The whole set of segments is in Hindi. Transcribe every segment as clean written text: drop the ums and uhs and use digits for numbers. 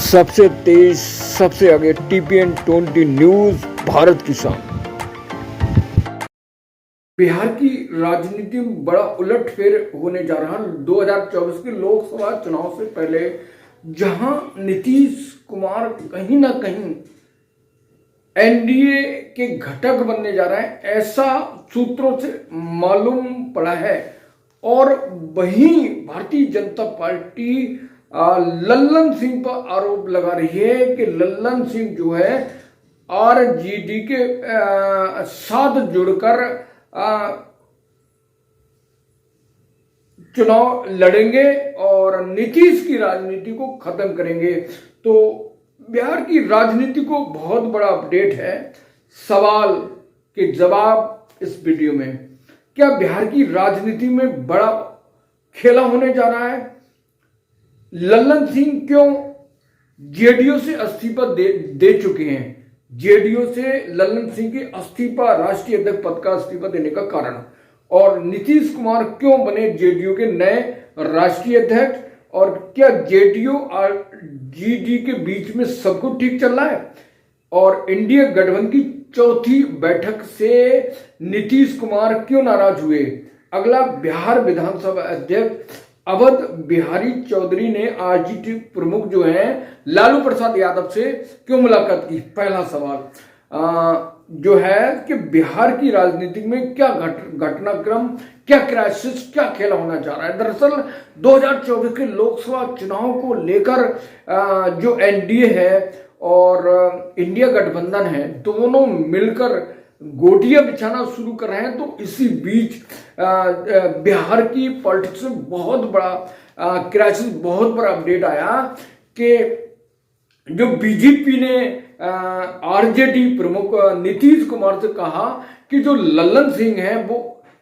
सबसे तेज सबसे आगे TPN 20 न्यूज भारत किसान। बिहार की राजनीति में बड़ा उलटफेर होने जा रहा है 2024 के लोकसभा चुनाव से पहले, जहां नीतीश कुमार कहीं ना कहीं एनडीए के घटक बनने जा रहा है, ऐसा सूत्रों से मालूम पड़ा है। और वहीं भारतीय जनता पार्टी लल्लन सिंह पर आरोप लगा रही है कि लल्लन सिंह जो है आरजेडी के साथ जुड़कर चुनाव लड़ेंगे और नीतीश की राजनीति को खत्म करेंगे। तो बिहार की राजनीति को बहुत बड़ा अपडेट है। सवाल के जवाब इस वीडियो में। क्या बिहार की राजनीति में बड़ा खेला होने जा रहा है? लल्लन सिंह क्यों जेडीयू से इस्तीफा दे चुके हैं? जेडीयू से लल्लन सिंह के इस्तीफा, राष्ट्रीय अध्यक्ष पद का इस्तीफा देने का कारण, और नीतीश कुमार क्यों बने जेडीयू के नए राष्ट्रीय अध्यक्ष, और क्या जेडीयू और जीडी के बीच में सब कुछ ठीक चल रहा है? और इंडिया गठबंधन की चौथी बैठक से नीतीश कुमार क्यों नाराज हुए? अगला बिहार विधानसभा अध्यक्ष अवध बिहारी चौधरी ने आरजेडी प्रमुख जो हैं लालू प्रसाद यादव से क्यों मुलाकात की? पहला सवाल जो है कि बिहार की राजनीति में क्या घटनाक्रम, क्या क्राइसिस, क्या खेला होना चाह रहा है? दरअसल 2024 के लोकसभा चुनाव को लेकर जो एनडीए है और इंडिया गठबंधन है, दोनों मिलकर गोटियां बिछाना शुरू कर रहे हैं। तो इसी बीच बिहार की पॉलिटिक्स में बहुत बड़ा क्राइसिस, बहुत बड़ा अपडेट आया कि जो बीजेपी ने आरजेडी प्रमुख नीतीश कुमार से कहा कि जो लल्लन सिंह हैं वो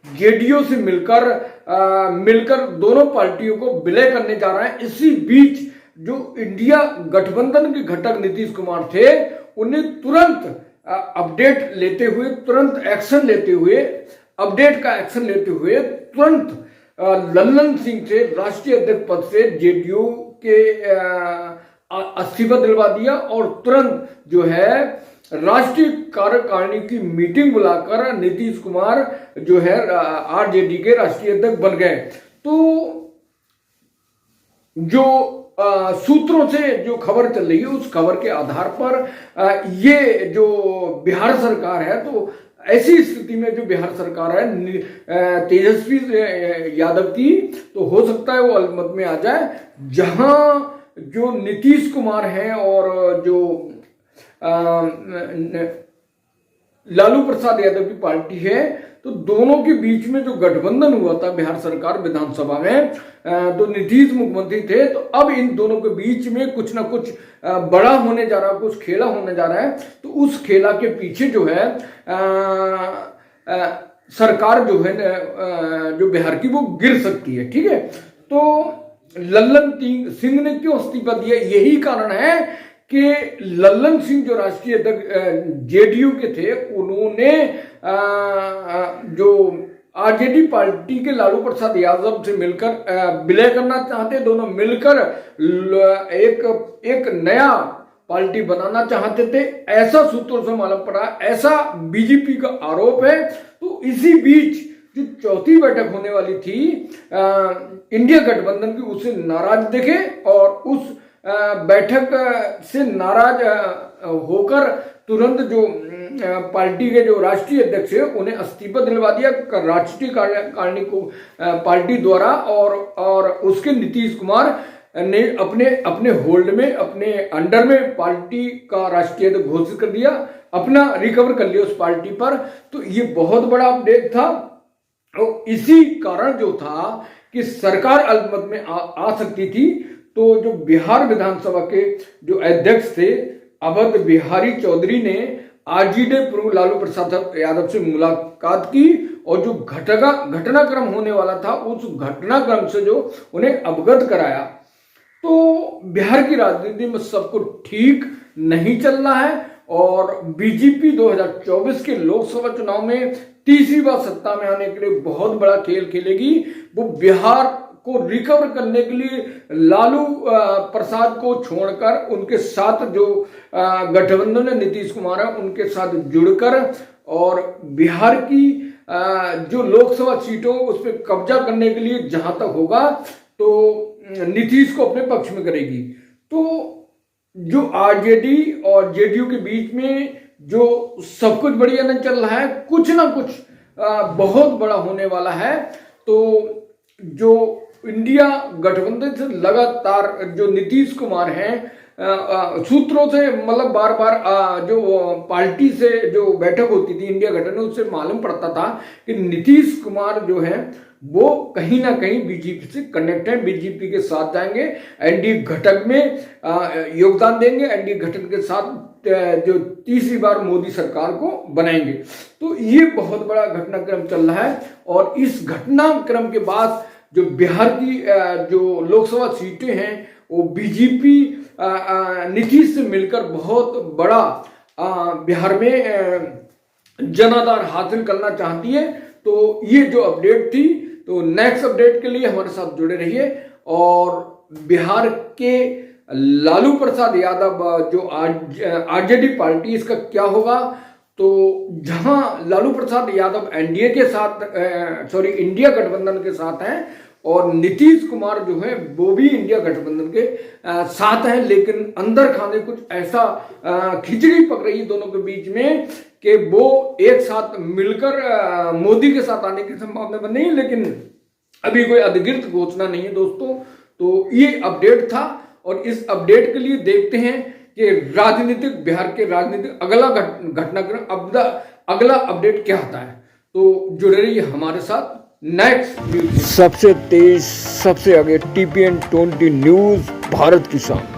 जेडीयू से मिलकर दोनों पार्टियों को विलय करने जा रहे हैं। इसी बीच जो इंडिया गठबंधन के घटक नीतीश कुमार थे, उन्हें तुरंत अपडेट लेते हुए, तुरंत एक्शन लेते हुए, अपडेट का एक्शन लेते हुए तुरंत लल्लन सिंह से राष्ट्रीय अध्यक्ष पद से जेडीयू के इस्तीफा दिलवा दिया और तुरंत जो है राष्ट्रीय कार्यकारिणी की मीटिंग बुलाकर नीतीश कुमार जो है आरजेडी के राष्ट्रीय अध्यक्ष बन गए। तो जो सूत्रों से जो खबर चल रही है, उस खबर के आधार पर ये जो बिहार सरकार है, तो ऐसी स्थिति में जो बिहार सरकार है तेजस्वी यादव की, तो हो सकता है वो अलमत में आ जाए, जहां जो नीतीश कुमार हैं और जो लालू प्रसाद यादव की पार्टी है, तो दोनों के बीच में जो गठबंधन हुआ था बिहार सरकार विधानसभा में, तो नीतीश मुख्यमंत्री थे, तो अब इन दोनों के बीच में कुछ ना कुछ बड़ा होने जा रहा है, कुछ खेला होने जा रहा है। तो उस खेला के पीछे जो है सरकार जो है जो बिहार की, वो गिर सकती है। ठीक है, तो लल्लन सिंह ने क्यों इस्तीफा दिया? यही कारण है कि लल्लन सिंह जो राष्ट्रीय अध्यक्ष जेडीयू के थे, उन्होंने जो आरजेडी पार्टी के लालू प्रसाद यादव से मिलकर विलय करना चाहते, दोनों मिलकर एक नया पार्टी बनाना चाहते थे, ऐसा सूत्रों से मालूम पड़ा, ऐसा बीजेपी का आरोप है। तो इसी बीच जो चौथी बैठक होने वाली थी इंडिया गठबंधन की, उससे नाराज दिखे और उस बैठक से नाराज होकर तुरंत जो पार्टी के जो राष्ट्रीय अध्यक्ष है उन्हें इस्तीफा दिलवा दिया राष्ट्रीय कार्यकारिणी को पार्टी द्वारा, और उसके नीतीश कुमार ने अपने होल्ड में, अपने अंडर में पार्टी का राष्ट्रीय अध्यक्ष घोषित कर दिया, अपना रिकवर कर लिया उस पार्टी पर। तो ये बहुत बड़ा अपडेट था और इसी कारण जो था कि सरकार अलमत में आ सकती थी। तो जो बिहार विधानसभा के जो अध्यक्ष थे अवध बिहारी चौधरी ने आरजेडी प्रमुख लालू प्रसाद यादव से मुलाकात की और जो घटनाक्रम होने वाला था, उस घटनाक्रम से जो उन्हें अवगत कराया। तो बिहार की राजनीति में सब कुछ ठीक नहीं चल रहा है और बीजेपी 2024 के लोकसभा चुनाव में तीसरी बार सत्ता में आने के लिए बहुत बड़ा खेल खेलेगी। वो बिहार को रिकवर करने के लिए लालू प्रसाद को छोड़कर उनके साथ जो गठबंधन है नीतीश कुमार है उनके साथ जुड़कर और बिहार की जो लोकसभा सीटों उस पर कब्जा करने के लिए जहां तक होगा तो नीतीश को अपने पक्ष में करेगी। तो जो आरजेडी और जेडीयू के बीच में जो सब कुछ बढ़िया नहीं चल रहा है, कुछ ना कुछ बहुत बड़ा होने वाला है। तो जो इंडिया गठबंधन से लगातार जो नीतीश कुमार हैं सूत्रों से मतलब बार बार जो पार्टी से जो बैठक होती थी इंडिया गठबंधन उससे मालूम पड़ता था कि नीतीश कुमार जो है वो कहीं ना कहीं बीजेपी से कनेक्ट है, बीजेपी के साथ जाएंगे, एनडीए घटक में योगदान देंगे, एनडीए घटक के साथ जो तीसरी बार मोदी सरकार को बनाएंगे। तो ये बहुत बड़ा घटनाक्रम चल रहा है और इस घटनाक्रम के बाद जो बिहार की जो लोकसभा सीटें हैं वो बीजेपी नीतीश से मिलकर बहुत बड़ा बिहार में जनाधार हासिल करना चाहती है। तो ये जो अपडेट थी, तो नेक्स्ट अपडेट के लिए हमारे साथ जुड़े रहिए। और बिहार के लालू प्रसाद यादव जो आरजेडी पार्टी इसका क्या होगा, तो जहां लालू प्रसाद यादव एनडीए के साथ इंडिया गठबंधन के साथ हैं और नीतीश कुमार जो है वो भी इंडिया गठबंधन के साथ हैं, लेकिन अंदर खाने कुछ ऐसा खिचड़ी पक रही दोनों के बीच में कि वो एक साथ मिलकर मोदी के साथ आने की संभावना बन नहीं, लेकिन अभी कोई अधिकृत घोषणा नहीं है दोस्तों। तो ये अपडेट था और इस अपडेट के लिए देखते हैं कि राजनीतिक बिहार के राजनीतिक अगला घटनाक्रम अगला अपडेट क्या आता है। तो जुड़े रहिए हमारे साथ। नेक्स्ट सबसे तेज सबसे आगे TPN 20 न्यूज, भारत की शान।